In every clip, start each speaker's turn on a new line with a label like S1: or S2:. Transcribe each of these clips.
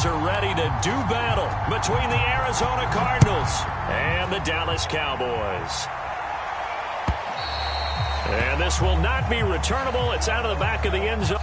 S1: players are ready to do battle between the Arizona Cardinals and the Dallas Cowboys. And this will not be returnable. It's out of the back of the end zone.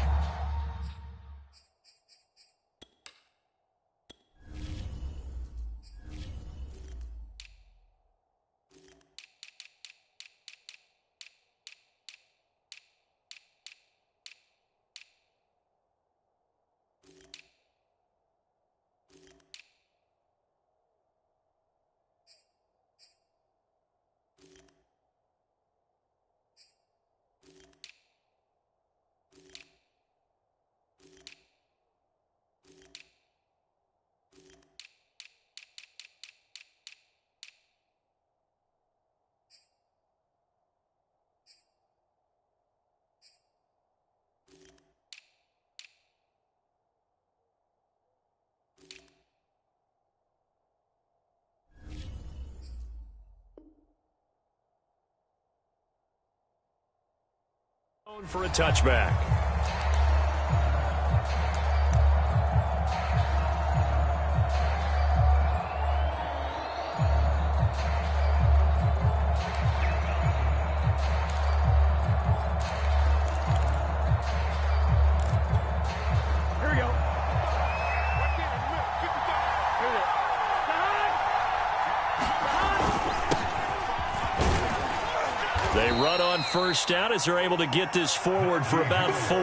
S1: For a touchback.
S2: Here we go.
S1: They run on first down as they're able to get this forward for about 4.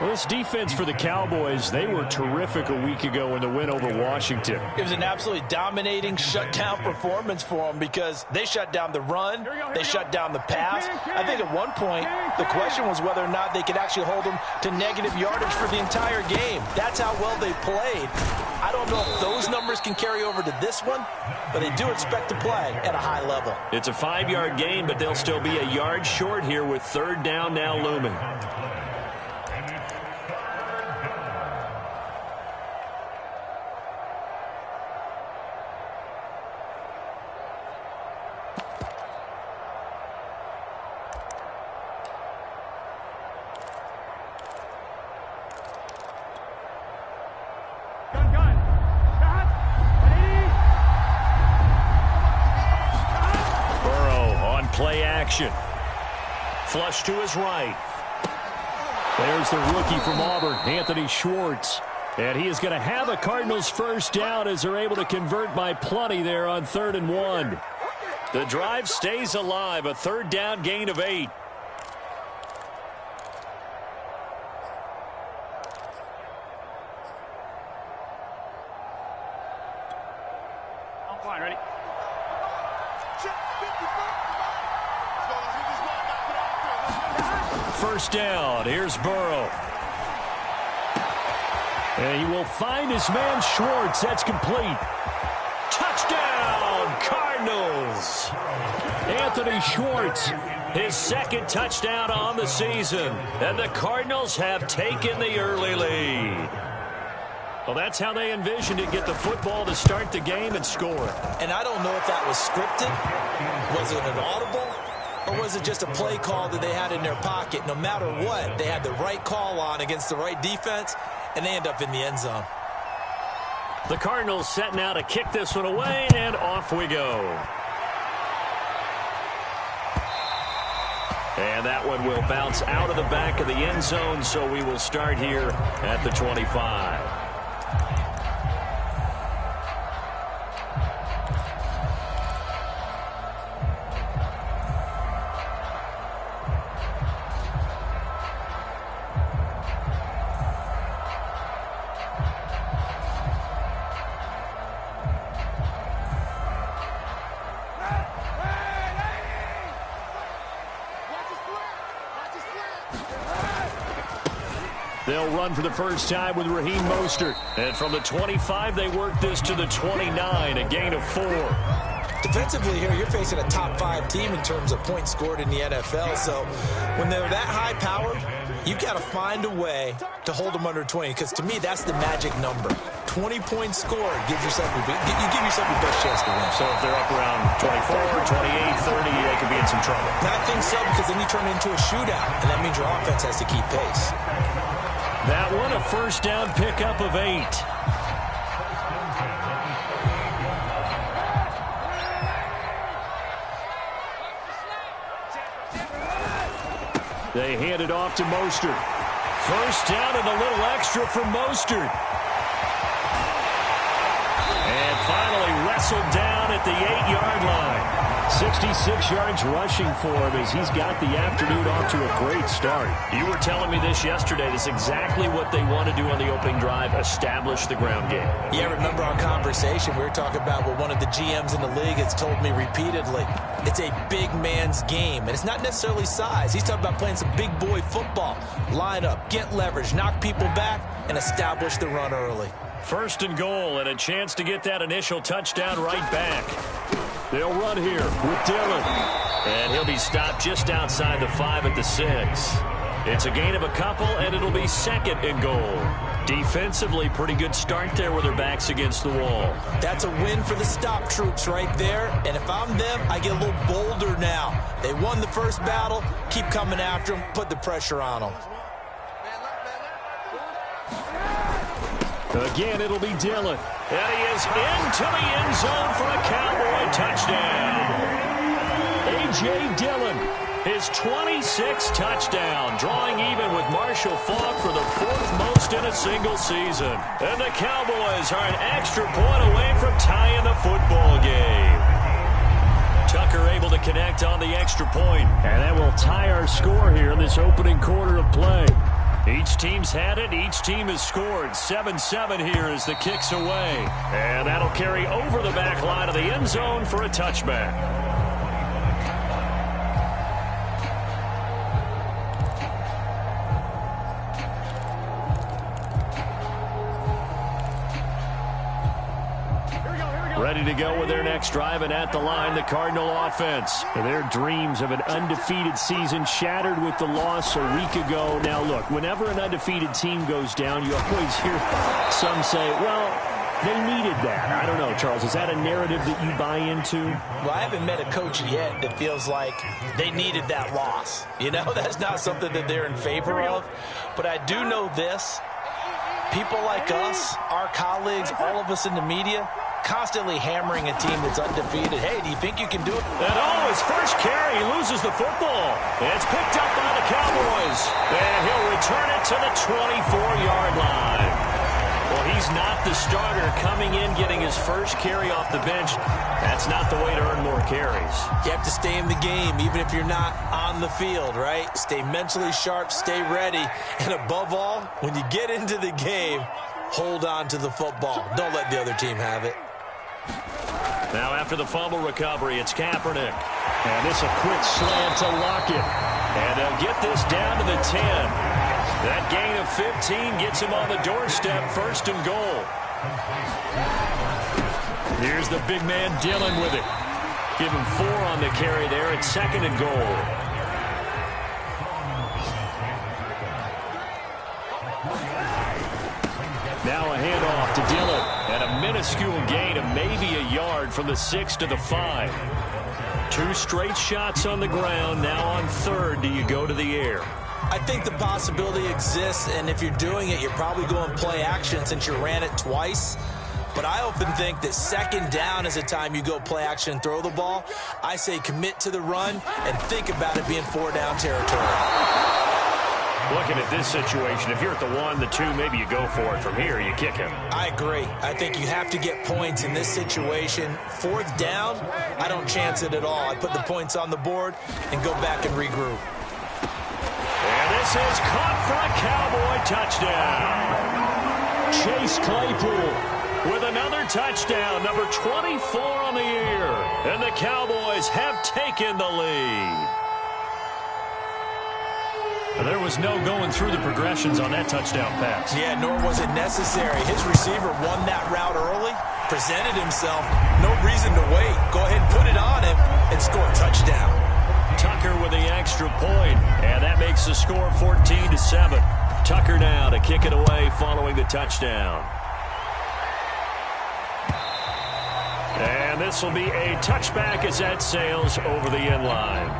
S1: Well, this defense for the Cowboys, they were terrific a week ago in the win over Washington.
S3: It was an absolutely dominating shutdown performance for them because they shut down the run, they shut down the pass. I think at one point the question was whether or not they could actually hold them to negative yardage for the entire game. That's how well they played. I don't know if those numbers can carry over to this one, but they do expect to play at a high level.
S1: It's a 5-yard gain, but they'll still be a yard short here with third down now looming. Play action. Flush to his right. There's the rookie from Auburn, Anthony Schwartz. And he is going to have a Cardinals first down as they're able to convert by plenty there on 3rd and 1. The drive stays alive, a third down gain of 8.
S2: I'm fine, ready?
S1: First down. Here's Burrow. And he will find his man Schwartz. That's complete. Touchdown, Cardinals. Anthony Schwartz, his second touchdown on the season. And the Cardinals have taken the early lead. Well, that's how they envisioned it. Get the football to start the game and score.
S3: And I don't know if that was scripted. Was it an audible? Or was it just a play call that they had in their pocket? No matter what, they had the right call on against the right defense, and they end up in the end zone.
S1: The Cardinals setting out to kick this one away, and off we go. And that one will bounce out of the back of the end zone, so we will start here at the 25. They'll run for the first time with Raheem Mostert. And from the 25, they work this to the 29, a gain of 4.
S3: Defensively here, you're facing a top 5 team in terms of points scored in the NFL. So when they're that high-powered, you've got to find a way to hold them under 20. Because to me, that's the magic number. 20 points scored gives yourself you give yourself your best chance to win.
S1: So if they're up around 24, 28, 30, they could be in some trouble.
S3: I think so, because then you turn it into a shootout, and that means your offense has to keep pace.
S1: That one, a first down pickup of 8. They hand it off to Mostert. First down and a little extra for Mostert. And finally wrestled down at the 8-yard line. 66 yards rushing for him as he's got the afternoon off to a great start.
S2: You were telling me this yesterday. This is exactly what they want to do on the opening drive, establish the ground game.
S3: Yeah, remember our conversation? We were talking about what one of the GMs in the league has told me repeatedly. It's a big man's game, and it's not necessarily size. He's talking about playing some big boy football. Line up, get leverage, knock people back, and establish the run early.
S1: First and goal, and a chance to get that initial touchdown right back. They'll run here with Dillon.
S2: And he'll be stopped just outside the 5 at the 6.
S1: It's a gain of a couple, and it'll be second and goal. Defensively, pretty good start there with their backs against the wall.
S3: That's a win for the stop troops right there. And if I'm them, I get a little bolder now. They won the first battle. Keep coming after them. Put the pressure on them.
S1: Again, it'll be Dillon. And he is into the end zone for a Cowboy touchdown. A.J. Dillon, his 26th touchdown, drawing even with Marshall Faulk for the 4th most in a single season. And the Cowboys are an extra point away from tying the football game. Tucker able to connect on the extra point. And that will tie our score here in this opening quarter of play. Each team's had it. Each team has scored. 7-7 here as the kick's away. And that'll carry over the back line of the end zone for a touchback. Ready to go with their next drive, and at the line, the Cardinal offense. Their dreams of an undefeated season shattered with the loss a week ago. Now, look, whenever an undefeated team goes down, you always hear some say, well, they needed that. I don't know, Charles. Is that a narrative that you buy into?
S3: Well, I haven't met a coach yet that feels like they needed that loss. You know, that's not something that they're in favor of. But I do know this. People like us, our colleagues, all of us in the media, constantly hammering a team that's undefeated. Hey, do you think you can do it?
S1: And his first carry, he loses the football. It's picked up by the Cowboys. And he'll return it to the 24-yard line. Well, he's not the starter coming in, getting his first carry off the bench. That's not the way to earn more carries.
S3: You have to stay in the game, even if you're not on the field, right? Stay mentally sharp, stay ready. And above all, when you get into the game, hold on to the football. Don't let the other team have it.
S1: Now after the fumble recovery, it's Kaepernick. And this a quick slant to Lockett. And they'll get this down to the 10. That gain of 15 gets him on the doorstep, first and goal. Here's the big man Dillon with it. Give him 4 on the carry there at second and goal. Now a handoff to Dillon. And a minuscule gain of maybe a yard from the 6 to the 5. 2 straight shots on the ground. Now on third, do you go to the air?
S3: I think the possibility exists, and if you're doing it, you're probably going play action since you ran it twice. But I often think that second down is a time you go play action and throw the ball. I say commit to the run and think about it being 4-down territory.
S1: Looking at this situation, if you're at the 1, the 2, maybe you go for it. From here, you kick it.
S3: I agree. I think you have to get points in this situation. 4th down, I don't chance it at all. I put the points on the board and go back and regroup.
S1: And this is caught for a Cowboy touchdown. Chase Claypool with another touchdown, number 24 on the year. And the Cowboys have taken the lead. There was no going through the progressions on that touchdown pass.
S3: Yeah, nor was it necessary. His receiver won that route early, presented himself. No reason to wait. Go ahead and put it on him and score a touchdown.
S1: Tucker with the extra point, and that makes the score 14-7. Tucker now to kick it away following the touchdown. And this will be a touchback as that sails over the end line.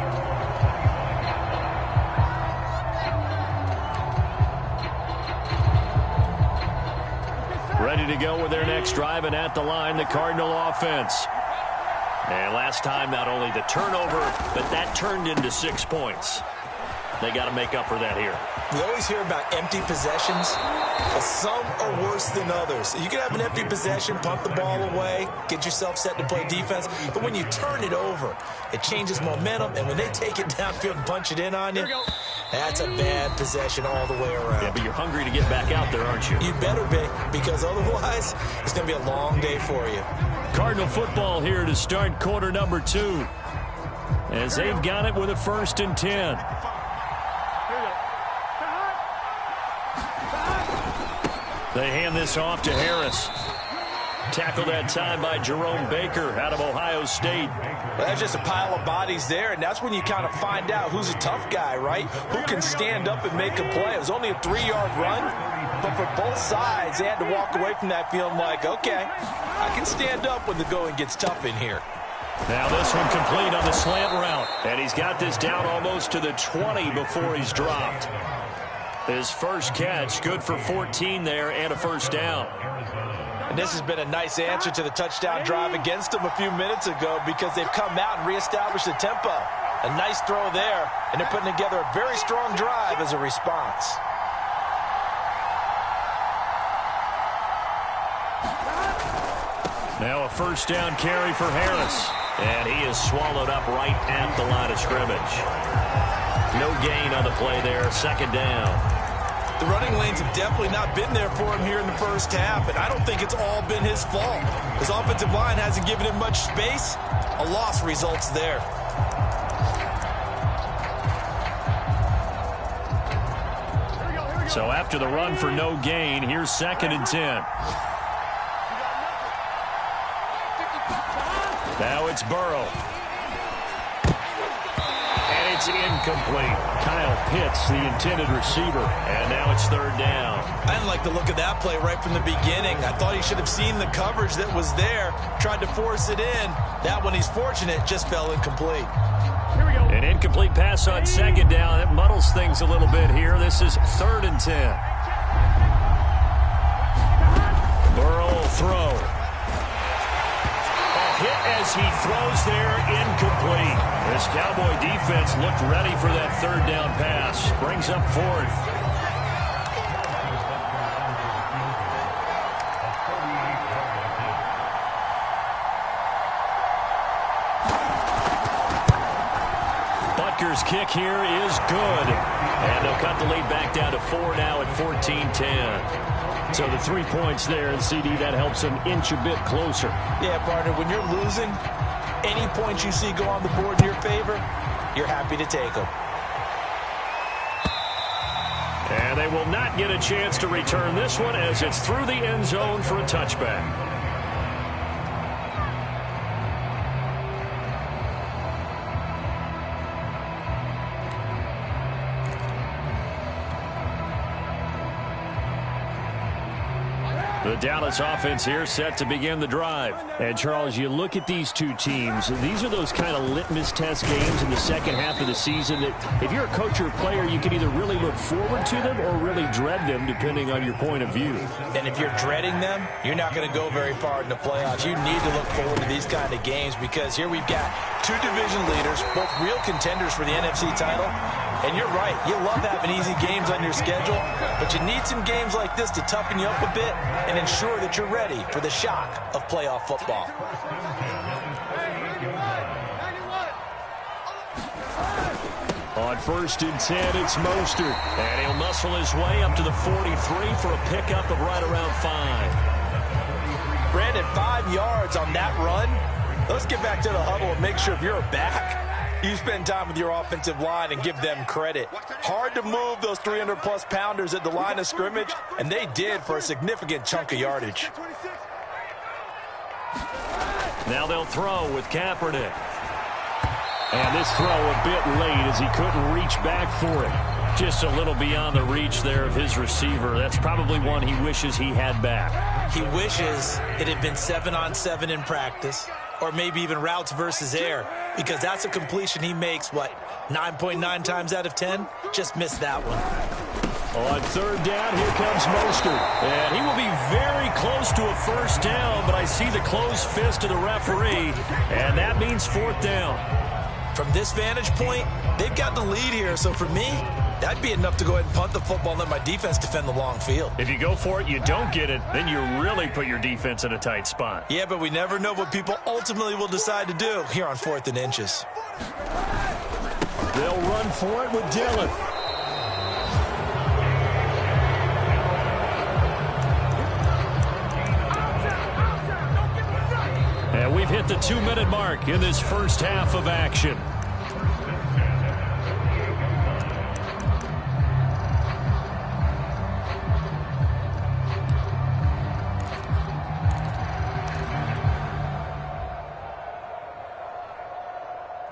S1: Ready to go with their next drive, and at the line, the Cardinal offense. And last time, not only the turnover, but that turned into 6 points.
S2: They got to make up for that here.
S3: We always hear about empty possessions, but some are worse than others. You can have an empty possession, punt the ball away, get yourself set to play defense, but when you turn it over, it changes momentum, and when they take it downfield and punch it in on you, that's a bad possession all the way around.
S2: Yeah, but you're hungry to get back out there, aren't you?
S3: You better be, because otherwise, it's going to be a long day for you.
S1: Cardinal football here to start quarter number 2. As they've got it with a 1st and 10. They hand this off to Harris. Tackled that time by Jerome Baker out of Ohio State.
S3: Well, that's just a pile of bodies there, and that's when you kind of find out who's a tough guy, right? Who can stand up and make a play. It was only a 3-yard run, but for both sides, they had to walk away from that feeling like, okay, I can stand up when the going gets tough in here.
S1: Now this one complete on the slant route. And he's got this down almost to the 20 before he's dropped. His first catch, good for 14 there and a 1st down.
S3: And this has been a nice answer to the touchdown drive against them a few minutes ago because they've come out and reestablished the tempo. A nice throw there, and they're putting together a very strong drive as a response.
S1: Now a 1st down carry for Harris.
S2: And he is swallowed up right at the line of scrimmage. No gain on the play there, 2nd down.
S3: The running lanes have definitely not been there for him here in the first half, and I don't think it's all been his fault. His offensive line hasn't given him much space. A loss results there.
S1: So after the run for no gain, here's 2nd and 10. Now it's Burrow. And it's incomplete. Kyle Pitts, the intended receiver. And now it's 3rd down.
S3: I didn't like the look of that play right from the beginning. I thought he should have seen the coverage that was there, tried to force it in. That one, he's fortunate, just fell incomplete.
S1: Here we go. An incomplete pass on 2nd down. That muddles things a little bit here. This is 3rd and 10. Burrow will throw. Hit as he throws there, incomplete. This Cowboy defense looked ready for that 3rd down pass. Brings up 4th. Butker's kick here is good. And they'll cut the lead back down to 4 now at 14-10. So the 3 points there, and CD, that helps them inch a bit closer.
S3: Yeah, partner, when you're losing, any points you see go on the board in your favor, you're happy to take them.
S1: And they will not get a chance to return this one as it's through the end zone for a touchback. The Dallas offense here set to begin the drive. And, Charles, you look at these two teams, these are those kind of litmus test games in the second half of the season that if you're a coach or a player, you can either really look forward to them or really dread them, depending on your point of view.
S3: And if you're dreading them, you're not going to go very far in the playoffs. You need to look forward to these kind of games because here we've got 2 division leaders, both real contenders for the NFC title. And you're right, you love having easy games on your schedule, but you need some games like this to toughen you up a bit and ensure that you're ready for the shock of playoff football.
S1: On 1st and 10, it's Mostert. And he'll muscle his way up to the 43 for a pickup of right around 5.
S3: Brandon, 5 yards on that run. Let's get back to the huddle and make sure if you're back, you spend time with your offensive line and give them credit. Hard to move those 300-plus pounders at the line of scrimmage, and they did for a significant chunk of yardage.
S1: Now they'll throw with Kaepernick. And this throw a bit late as he couldn't reach back for it. Just a little beyond the reach there of his receiver. That's probably one he wishes he had back.
S3: He wishes it had been 7-on-7 in practice, or maybe even routes versus air, because that's a completion he makes, 9.9 times out of 10? Just missed that one.
S1: On 3rd down, here comes Mostert. And he will be very close to a 1st down, but I see the closed fist of the referee, and that means 4th down.
S3: From this vantage point, they've got the lead here. So for me, that'd be enough to go ahead and punt the football and let my defense defend the long field.
S1: If you go for it, you don't get it, then you really put your defense in a tight spot.
S3: Yeah, but we never know what people ultimately will decide to do here on 4th and inches.
S1: They'll run for it with Dillon. And we've hit the 2-minute mark in this first half of action.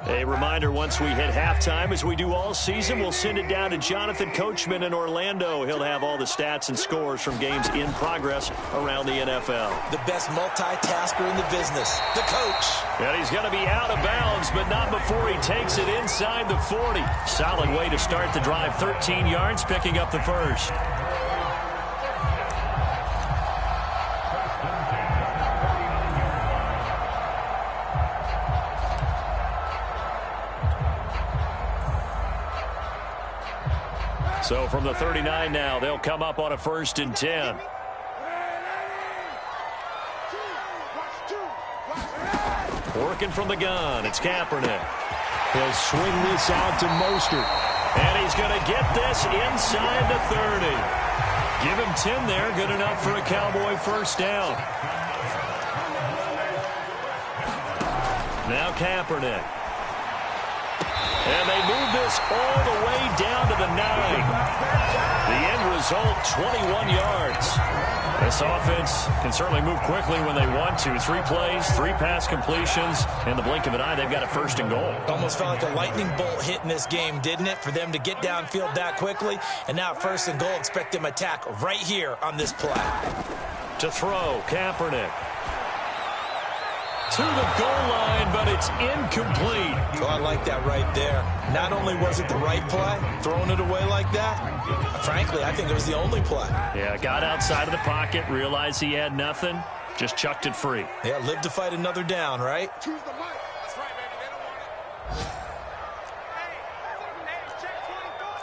S1: A reminder, once we hit halftime, as we do all season, we'll send it down to Jonathan Coachman in Orlando. He'll have all the stats and scores from games in progress around the NFL.
S3: The best multitasker in the business, the coach.
S1: And he's going to be out of bounds, but not before he takes it inside the 40. Solid way to start the drive, 13 yards, picking up the first. So from the 39 now, they'll come up on a 1st and 10. Working from the gun, it's Kaepernick. He'll swing this out to Mostert. And he's going to get this inside the 30. Give him 10 there, good enough for a Cowboy first down. Now Kaepernick. And they move this all the way down to the 9. The end result, 21 yards. This offense can certainly move quickly when they want to. 3 plays, 3 pass completions. In the blink of an eye, they've got a 1st and goal.
S3: Almost felt like a lightning bolt hit in this game, didn't it? For them to get downfield that quickly. And now 1st and goal, expect them to attack right here on this play.
S1: To throw, Kaepernick. To the goal line, but it's incomplete.
S3: Oh, I like that right there. Not only was it the right play, throwing it away like that, frankly, I think it was the only play.
S1: Yeah, got outside of the pocket, realized he had nothing, just chucked it free.
S3: Yeah, live to fight another down, right?
S4: Choose the mic. That's right, baby. They don't want it. Hey, check 24.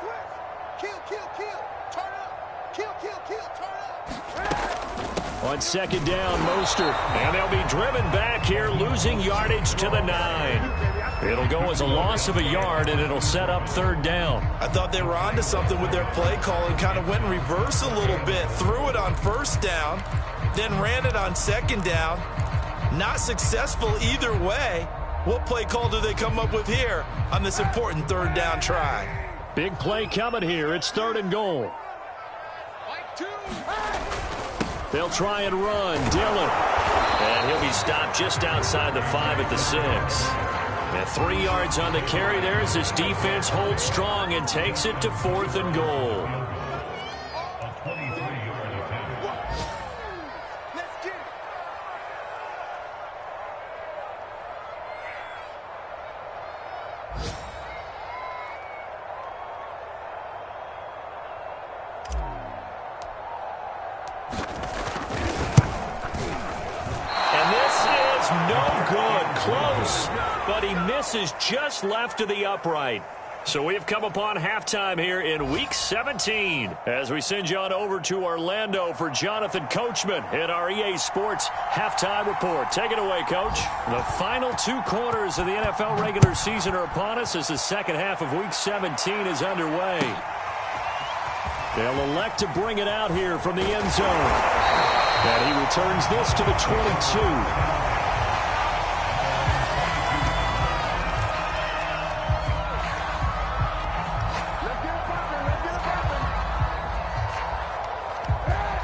S4: Switch. Kill. Turn up. Kill. Turn up.
S1: On 2nd down, Mostert. And they'll be driven back here, losing yardage to the 9. It'll go as a loss of a yard, and it'll set up 3rd down.
S3: I thought they were onto something with their play call and kind of went in reverse a little bit. Threw it on 1st down, then ran it on 2nd down. Not successful either way. What play call do they come up with here on this important 3rd down try?
S1: Big play coming here. It's 3rd and goal. They'll try and run. Dillon. And he'll be stopped just outside the 5 at the 6. And 3 yards on the carry there as this defense holds strong and takes it to 4th and goal. Close, but he misses just left to the upright. So we have come upon halftime here in Week 17 as we send you on over to Orlando for Jonathan Coachman in our EA Sports Halftime Report. Take it away, Coach. The final 2 quarters of the NFL regular season are upon us as the second half of Week 17 is underway. They'll elect to bring it out here from the end zone. And he returns this to the 22.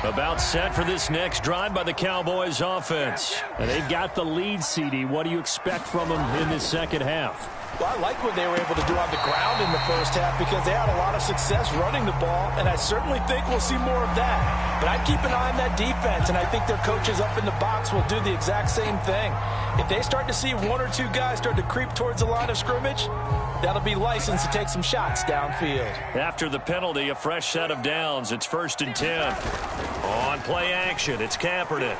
S1: About set for this next drive by the Cowboys offense. And they've got the lead, CD. What do you expect from them in this second half?
S3: Well, I like what they were able to do on the ground in the first half because they had a lot of success running the ball, and I certainly think we'll see more of that. But I'd keep an eye on that defense, and I think their coaches up in the box will do the exact same thing. If they start to see 1 or 2 guys start to creep towards the line of scrimmage, that'll be licensed to take some shots downfield.
S1: After the penalty, a fresh set of downs. It's 1st and 10. On play action, it's Kaepernick.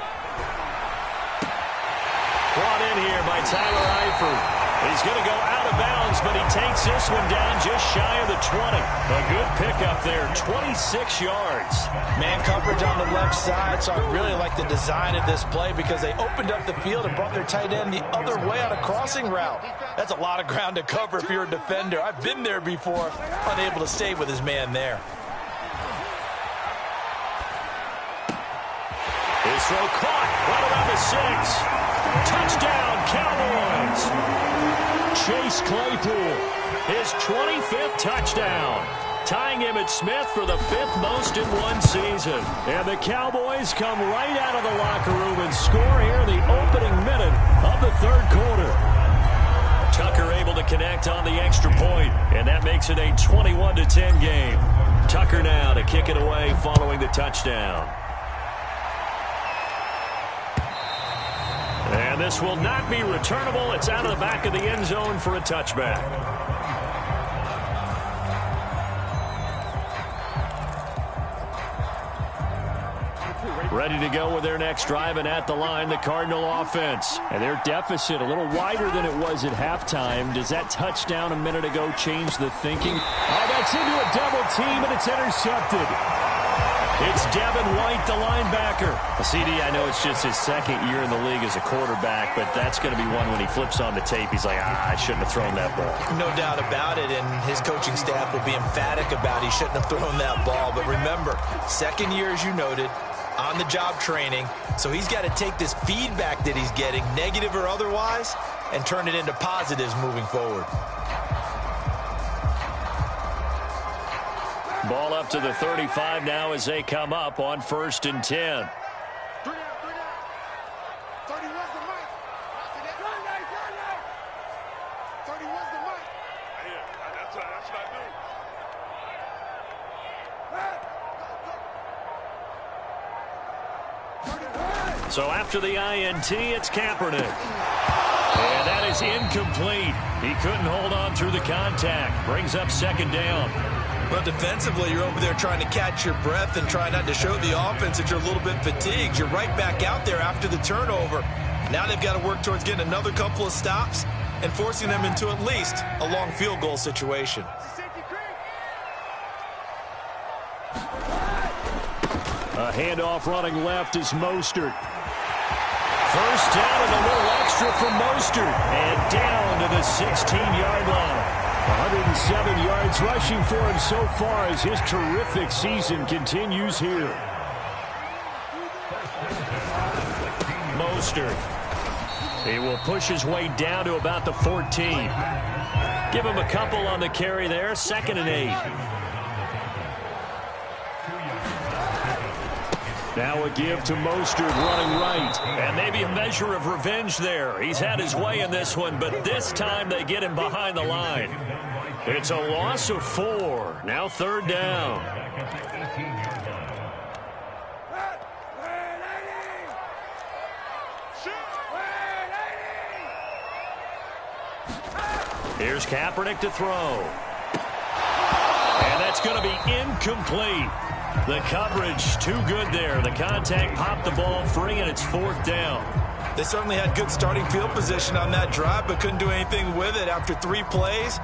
S1: Brought in here by Tyler Eifert. He's going to go out of bounds, but he takes this one down just shy of the 20. A good pickup there, 26 yards.
S3: Man coverage on the left side, so I really like the design of this play because they opened up the field and brought their tight end the other way on a crossing route. That's a lot of ground to cover if you're a defender. I've been there before, unable to stay with his man there.
S1: His throw caught right around the 6. Touchdown, Cowboys. Chase Claypool, his 25th touchdown, tying him at Smith for the 5th most in one season. And the Cowboys come right out of the locker room and score here in the opening minute of the 3rd quarter. Tucker able to connect on the extra point, and that makes it a 21-10 game. Tucker now to kick it away following the touchdown. And this will not be returnable. It's out of the back of the end zone for a touchback. Ready to go with their next drive, and at the line, the Cardinal offense. And their deficit a little wider than it was at halftime. Does that touchdown a minute ago change the thinking? Oh, that's into a double team, and it's intercepted. It's Devin White, the linebacker. CD, I know it's just his 2nd year in the league as a quarterback, but that's going to be one when he flips on the tape. He's like, I shouldn't have thrown that ball.
S3: No doubt about it, and his coaching staff will be emphatic about he shouldn't have thrown that ball. But remember, 2nd year, as you noted, on-the-job training, so he's got to take this feedback that he's getting, negative or otherwise, and turn it into positives moving forward.
S1: Ball up to the 35 now as they come up on 1st and 10. 30. So after the INT, it's Kaepernick. And that is incomplete. He couldn't hold on through the contact. Brings up 2nd down.
S3: But defensively, you're over there trying to catch your breath and try not to show the offense that you're a little bit fatigued. You're right back out there after the turnover. Now they've got to work towards getting another couple of stops and forcing them into at least a long field goal situation.
S1: A handoff running left is Mostert. 1st down and a little extra from Mostert. And down to the 16-yard line. 107 yards rushing for him so far as his terrific season continues here. Mostert. He will push his way down to about the 14. Give him a couple on the carry there. 2nd and 8. Now a give to Mostert running right. And maybe a measure of revenge there. He's had his way in this one, but this time they get him behind the line. It's a loss of 4. Now 3rd down. Here's Kaepernick to throw. And that's going to be incomplete. The coverage too good there. The contact popped the ball free, and it's 4th down.
S3: They certainly had good starting field position on that drive, but couldn't do anything with it after 3 plays.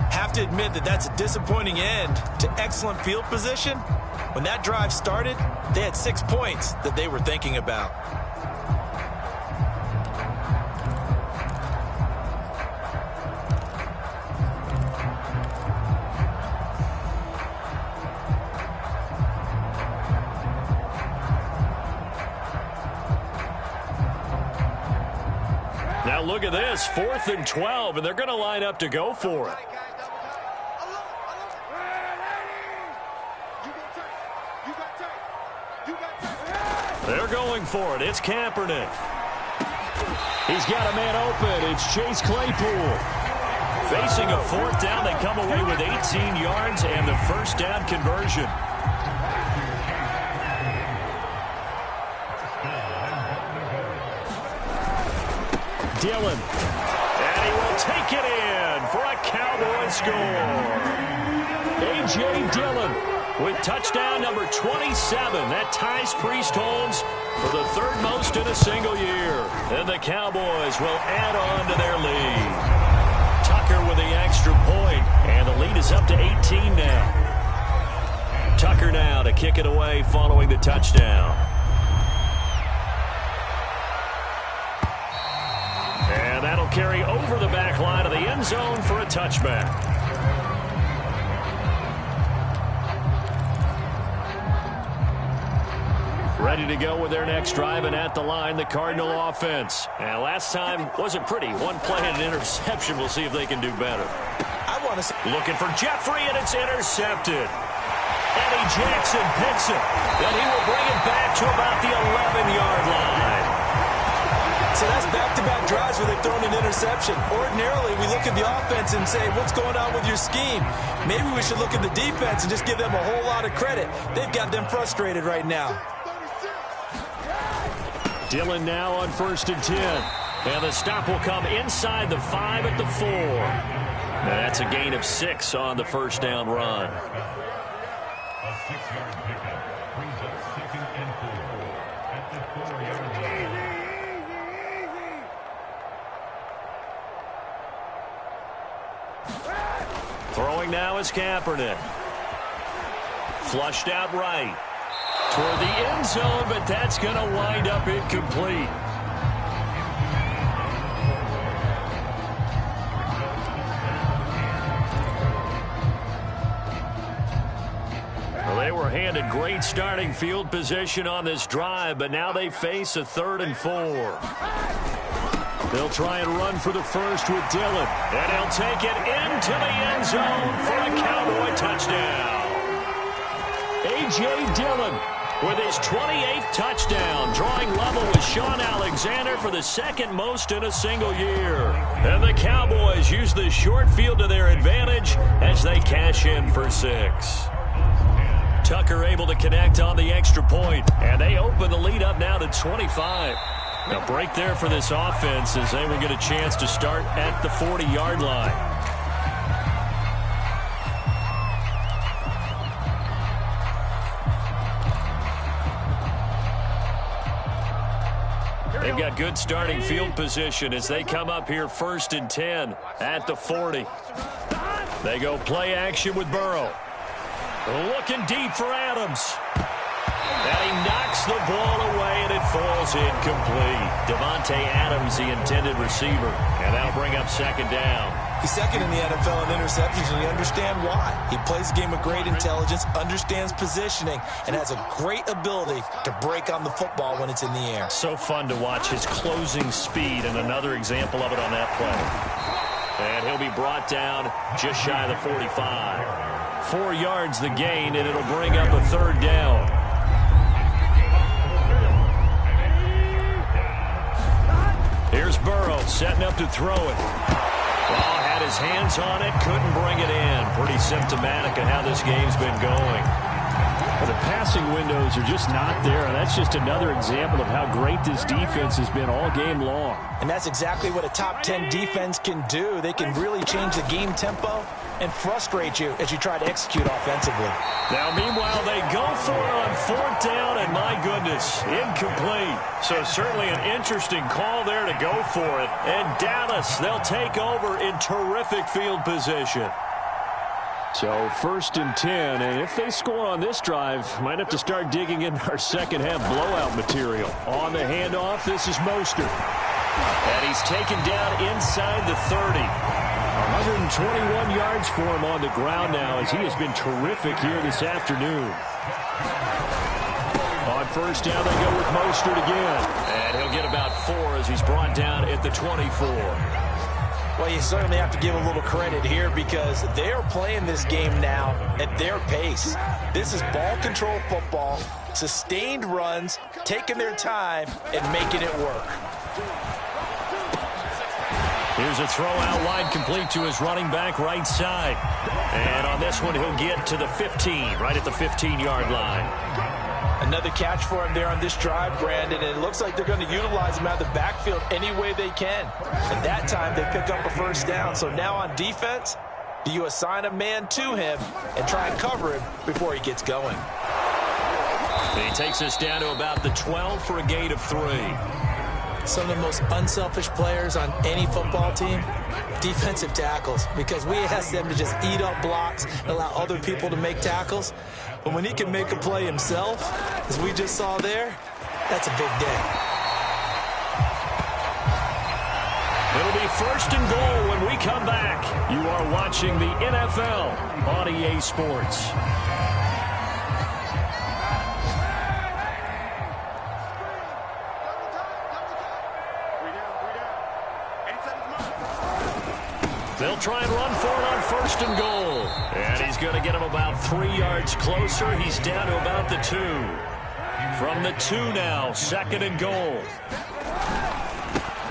S3: Have to admit that that's a disappointing end to excellent field position. When that drive started, they had 6 points that they were thinking about.
S1: Now look at this, 4th and 12, and they're going to line up to go for it. They're going for it. It's Kaepernick. He's got a man open. It's Chase Claypool. Facing a 4th down, they come away with 18 yards and the 1st down conversion. Dillon. And he will take it in for a Cowboy score. A.J. Dillon with touchdown number 27. That ties Priest-Holmes for the third most in a single year. And the Cowboys will add on to their lead. Tucker with the extra point, and the lead is up to 18 now. Tucker now to kick it away following the touchdown. And that'll carry over the back line of the end zone for a touchback. Ready to go with their next drive, and at the line, the Cardinal offense. And last time wasn't pretty. One play and an interception. We'll see if they can do better. Looking for Jeffrey, and it's intercepted. Eddie Jackson picks it. Then he will bring it back to about the 11-yard line.
S3: So that's back-to-back drives where they've thrown an interception. Ordinarily, we look at the offense and say, what's going on with your scheme? Maybe we should look at the defense and just give them a whole lot of credit. They've got them frustrated right now.
S1: Dillon now on 1st and 10. And the stop will come inside the 5 at the 4. And that's a gain of 6 on the first down run.
S5: A 6-yard pickup brings up 2nd and 4 at the 4-yard line.
S1: Throwing now is Kaepernick. Flushed out right. Toward the end zone, but that's going to wind up incomplete. Well, they were handed great starting field position on this drive, but now they face a 3rd and 4. They'll try and run for the first with Dillon, and he'll take it into the end zone for a Cowboy touchdown. A.J. Dillon with his 28th touchdown, drawing level with Sean Alexander for the second most in a single year. And the Cowboys use the short field to their advantage as they cash in for 6. Tucker able to connect on the extra point, and they open the lead up now to 25. A break there for this offense as they will get a chance to start at the 40-yard line. They've got good starting field position as they come up here 1st and 10 at the 40. They go play action with Burrow. Looking deep for Adams. And he knocks the ball away, and it falls incomplete. Devontae Adams, the intended receiver. And that'll bring up 2nd down.
S3: He's second in the NFL in interceptions, and you understand why. He plays the game with great intelligence, understands positioning, and has a great ability to break on the football when it's in the air.
S1: So fun to watch his closing speed, and another example of it on that play. And he'll be brought down just shy of the 45. 4 yards the gain, and it'll bring up a 3rd down. Here's Burrow setting up to throw it. Well, had his hands on it, couldn't bring it in. Pretty symptomatic of how this game's been going. Well, the passing windows are just not there, and that's just another example of how great this defense has been all game long.
S3: And that's exactly what a top 10 defense can do. They can really change the game tempo and frustrate you as you try to execute offensively.
S1: Now, meanwhile, they go for it on 4th down, and my goodness, incomplete. So certainly an interesting call there to go for it. And Dallas, they'll take over in terrific field position. So 1st and 10, and if they score on this drive, might have to start digging in our second half blowout material. On the handoff, this is Mostert. And he's taken down inside the 30. 121 yards for him on the ground now as he has been terrific here this afternoon. On 1st down, they go with Mostert again. And he'll get about 4 as he's brought down at the 24.
S3: Well, you certainly have to give a little credit here because they are playing this game now at their pace. This is ball control football, sustained runs, taking their time, and making it work.
S1: Here's a throw out wide, complete to his running back right side. And on this one, he'll get to the 15, right at the 15-yard line.
S3: Another catch for him there on this drive, Brandon, and it looks like they're going to utilize him out of the backfield any way they can. And that time, they pick up a 1st down. So now on defense, Do you assign a man to him and try and cover him before he gets going?
S1: He takes us down to about the 12 for a gain of 3.
S3: Some of the most unselfish players on any football team, defensive tackles, because we ask them to just eat up blocks and allow other people to make tackles. But when he can make a play himself, as we just saw there, that's a big day.
S1: It'll be 1st and goal when we come back. You are watching the NFL on EA Sports. They'll try and run for it on 1st and goal. And he's going to get him about 3 yards closer. He's down to about the 2. From the 2 now, 2nd and goal.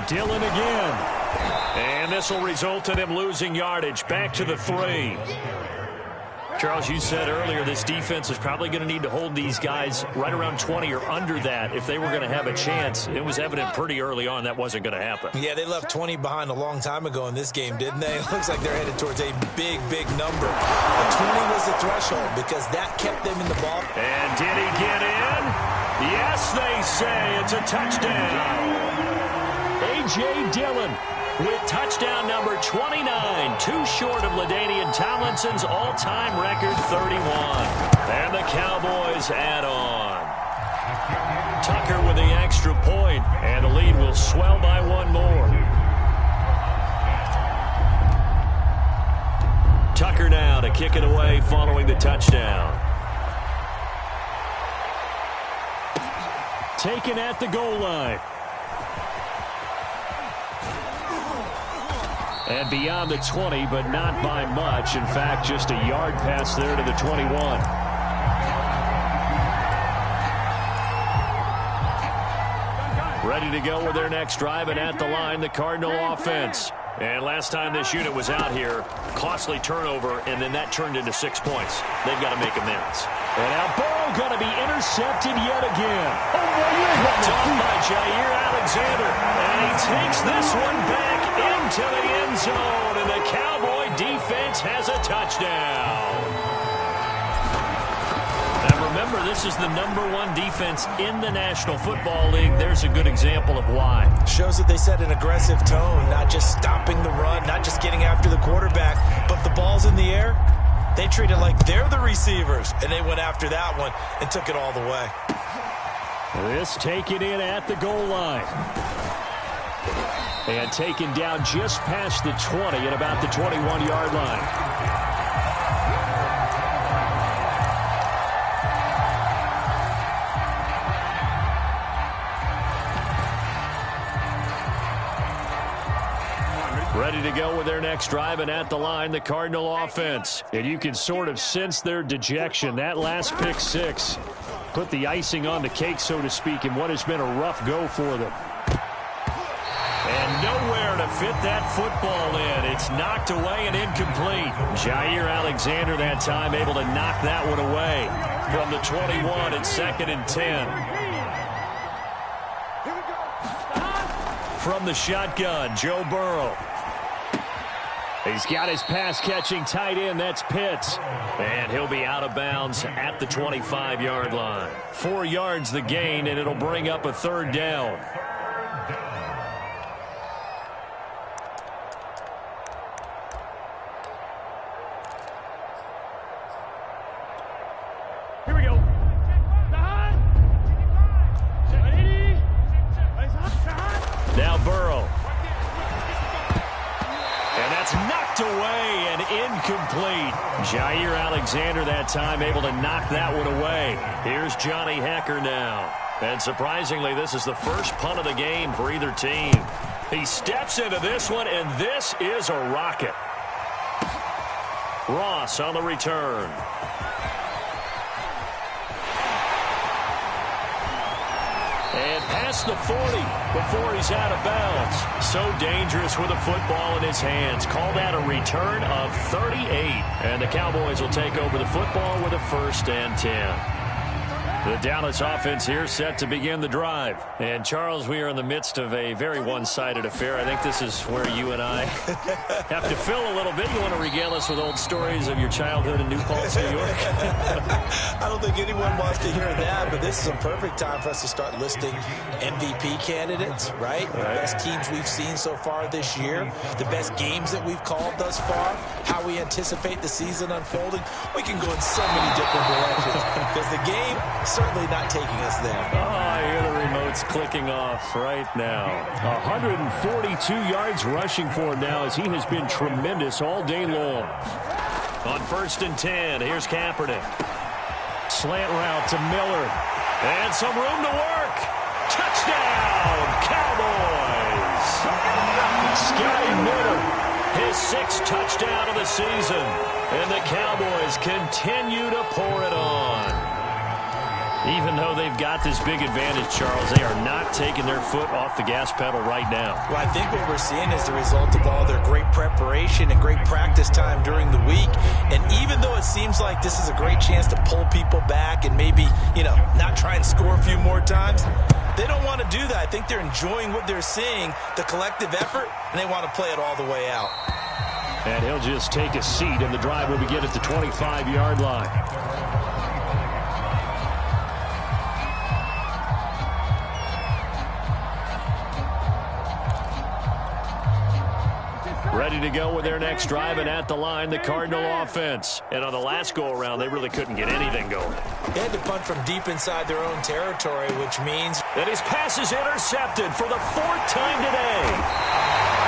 S1: Dillon again. And this will result in him losing yardage. Back to the 3. Charles, you said earlier this defense is probably going to need to hold these guys right around 20 or under that if they were going to have a chance. It was evident pretty early on that wasn't going to happen.
S3: Yeah, they left 20 behind a long time ago in this game, didn't they? It looks like they're headed towards a big, big number. But 20 was the threshold because that kept them in the ball.
S1: And did he get in? Yes, they say it's a touchdown. A.J. Dillon with touchdown number 29, too short of LaDainian Tomlinson's all-time record 31. And the Cowboys add on. Tucker with the extra point, and the lead will swell by 1 more. Tucker now to kick it away following the touchdown. Taken at the goal line. And beyond the 20, but not by much. In fact, just a yard pass there to the 21. Ready to go with their next drive, and at the line, the Cardinal offense. And last time this unit was out here, costly turnover, and then that turned into 6 points. They've got to make amends. And now Burrow going to be intercepted yet again. Picked up by Jair Alexander. And he takes this one back into the end zone, and the Cowboy defense has a touchdown. Now remember, this is the #1 defense in the National Football League. There's a good example of why.
S3: Shows that they set an aggressive tone, not just stopping the run, not just getting after the quarterback, but the ball's in the air. They treat it like they're the receivers, and they went after that one and took it all the way.
S1: This taken in at the goal line. And taken down just past the 20 at about the 21-yard line. Ready to go with their next drive, and at the line, the Cardinal offense. And you can sort of sense their dejection. That last pick 6 put the icing on the cake, so to speak, in what has been a rough go for them. And nowhere to fit that football in. It's knocked away and incomplete. Jair Alexander that time able to knock that one away from the 21 at 2nd and 10. From the shotgun, Joe Burrow. He's got his pass-catching tight end. That's Pitts. And he'll be out of bounds at the 25-yard line. 4 yards the gain, and it'll bring up a 3rd down.
S6: Here we go.
S1: Now Burrow. And that's knocked away and incomplete. Jair Alexander that time able to knock that one away. Here's Johnny Hekker now. And surprisingly, this is the first punt of the game for either team. He steps into this one, and this is a rocket. Ross on the return. And past the 40 before he's out of bounds. So dangerous with a football in his hands. Called out a return of 38. And the Cowboys will take over the football with a 1st and 10. The Dallas offense here set to begin the drive. And, Charles, we are in the midst of a very one-sided affair. I think this is where you and I have to fill a little bit. You want to regale us with old stories of your childhood in New Paltz, New York?
S3: I don't think anyone wants to hear that, but this is a perfect time for us to start listing MVP candidates, right? The best teams we've seen so far this year, the best games that we've called thus far, how we anticipate the season unfolding. We can go in so many different directions because the game certainly not taking us there.
S1: Oh, I hear the remote's clicking off right now. 142 yards rushing for him now as he has been tremendous all day long. On 1st and 10, here's Kaepernick. Slant route to Miller. And some room to work. Touchdown, Cowboys! Scotty Miller, his 6th touchdown of the season. And the Cowboys continue to pour it on. Even though they've got this big advantage, Charles, they are not taking their foot off the gas pedal right now.
S3: Well, I think what we're seeing is the result of all their great preparation and great practice time during the week. And even though it seems like this is a great chance to pull people back and maybe, not try and score a few more times, they don't want to do that. I think they're enjoying what they're seeing, the collective effort, and they want to play it all the way out.
S1: And he'll just take a seat, and the drive will begin at the 25-yard line. Ready to go with their next drive, and at the line, the Cardinal offense. And on the last go-around, they really couldn't get anything going.
S3: They had to punt from deep inside their own territory, which means
S1: that his pass is intercepted for the 4th time today.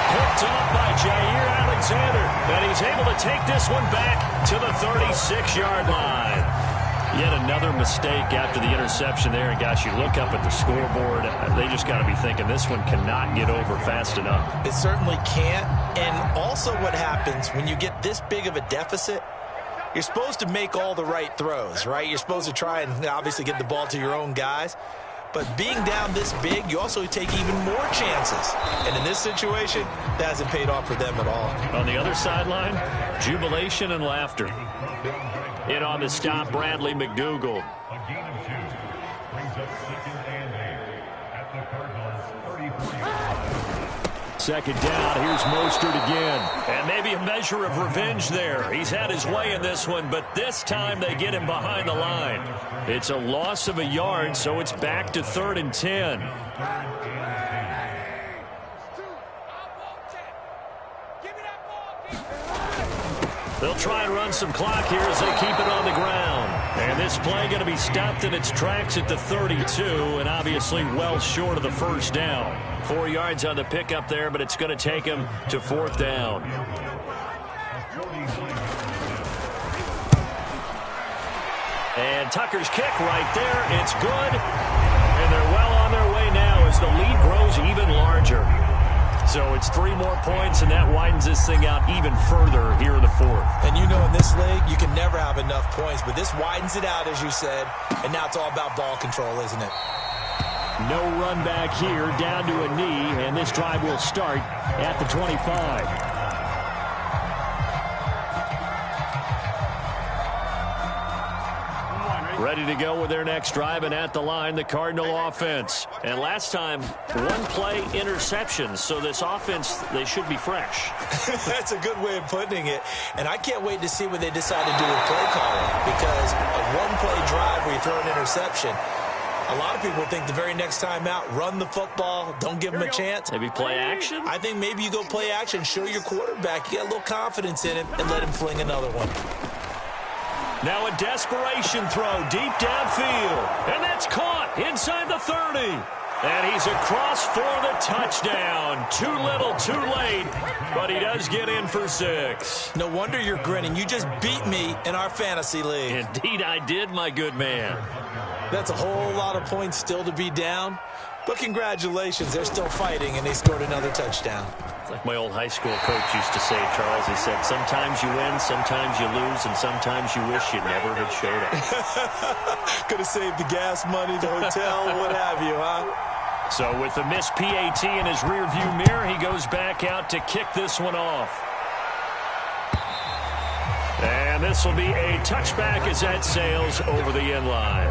S1: Picked off by Jair Alexander, and he's able to take this one back to the 36-yard line. Yet another mistake after the interception there. And, gosh, you look up at the scoreboard, they just got to be thinking this one cannot get over fast enough.
S3: It certainly can't. And also what happens when you get this big of a deficit, you're supposed to make all the right throws, right? You're supposed to try and obviously get the ball to your own guys. But being down this big, you also take even more chances. And in this situation, that hasn't paid off for them at all.
S1: On the other sideline, jubilation and laughter. In on the stop, Bradley McDougall.
S5: A gain of 2 brings up 2nd and 8 at the Cardinals' 34-yard line.
S1: 2nd down, here's Mostert again. And maybe a measure of revenge there. He's had his way in this one, but this time they get him behind the line. It's a loss of a yard, so it's back to 3rd and 10. They'll try and run some clock here as they keep it on the ground. And this play going to be stopped in its tracks at the 32, and obviously well short of the 1st down. 4 yards on the pickup there, but it's going to take him to 4th down. And Tucker's kick right there. It's good. And they're well on their way now as the lead grows even larger. So it's 3 more points, and that widens this thing out even further here in the 4th.
S3: And in this league, you can never have enough points, but this widens it out, as you said, and now it's all about ball control, isn't it?
S1: No run back here, down to a knee, and this drive will start at the 25. Ready to go with their next drive, and at the line, the Cardinal offense. And last time, 1-play interceptions, so this offense, they should be fresh.
S3: That's a good way of putting it. And I can't wait to see what they decide to do with play calling, because a 1-play drive where you throw an interception, a lot of people think the very next time out, run the football, don't give them a chance.
S1: Maybe play action?
S3: I think maybe you go play action, show your quarterback, you get a little confidence in him, and let him fling another one.
S1: Now a desperation throw deep downfield. And that's caught inside the 30. And he's across for the touchdown. Too little, too late. But he does get in for 6.
S3: No wonder you're grinning. You just beat me in our fantasy league.
S1: Indeed I did, my good man.
S3: That's a whole lot of points still to be down. But congratulations, they're still fighting, and they scored another touchdown.
S1: It's like my old high school coach used to say, Charles. He said, sometimes you win, sometimes you lose, and sometimes you wish you never had showed up.
S3: Could have saved the gas money, the hotel, what have you, huh?
S1: So with the missed PAT in his rearview mirror, he goes back out to kick this one off. And this will be a touchback as that sails over the end line.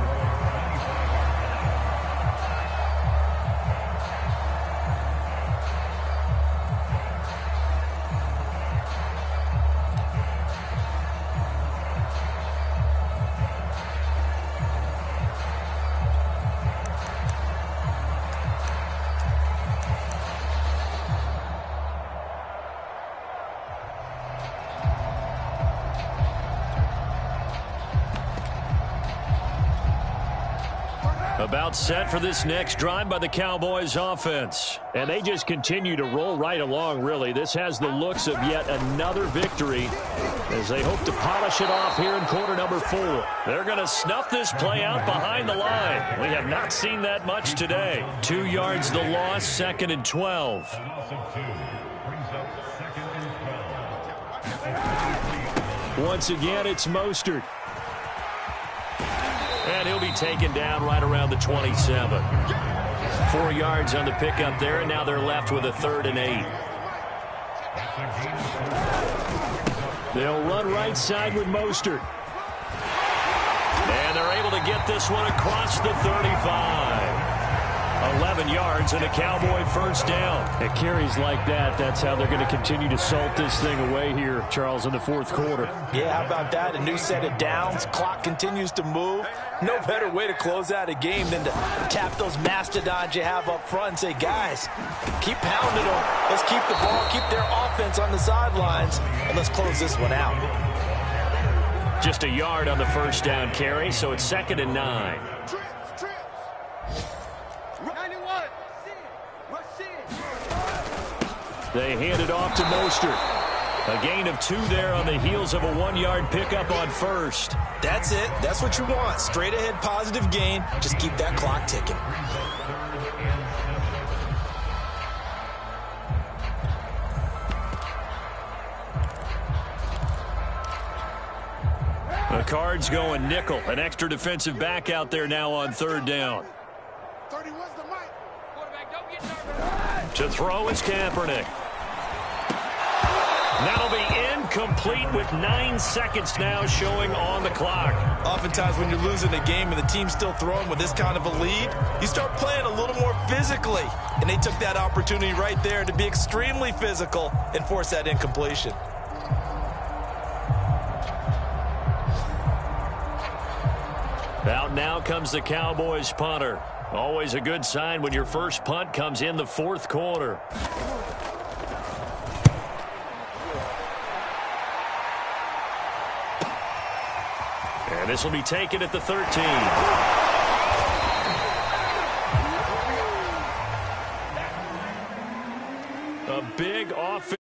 S1: About set for this next drive by the Cowboys offense. And they just continue to roll right along, really. This has the looks of yet another victory as they hope to polish it off here in quarter number 4. They're going to snuff this play out behind the line. We have not seen that much today. 2 yards the loss, 2nd and 12.
S5: A loss of 2 brings up 2nd and 12.
S1: Once again, it's Mostert. And he'll be taken down right around the 27. 4 yards on the pickup there, and now they're left with a 3rd and 8. They'll run right side with Mostert. And they're able to get this one across the 35. 11 yards and a Cowboy first down. At carries like that, that's how they're going to continue to salt this thing away here, Charles, in the 4th quarter.
S3: Yeah, how about that? A new set of downs. Clock continues to move. No better way to close out a game than to tap those mastodons you have up front and say, guys, keep pounding them. Let's keep the ball, keep their offense on the sidelines, and let's close this one out.
S1: Just a yard on the first down carry, so it's 2nd and 9. They hand it off to Mostert. A gain of 2 there on the heels of a 1-yard pickup on first.
S3: That's it. That's what you want. Straight ahead positive gain. Just keep that clock ticking.
S1: The Cards going nickel. An extra defensive back out there now on 3rd down.
S4: 31's the mic.
S6: Quarterback, don't get nervous.
S1: To throw is Kaepernick. That'll be incomplete with 9 seconds now showing on the clock.
S3: Oftentimes when you're losing a game and the team's still throwing with this kind of a lead, you start playing a little more physically. And they took that opportunity right there to be extremely physical and force that incompletion.
S1: Out now comes the Cowboys punter. Always a good sign when your first punt comes in the 4th quarter. And this will be taken at the 13. A big offense.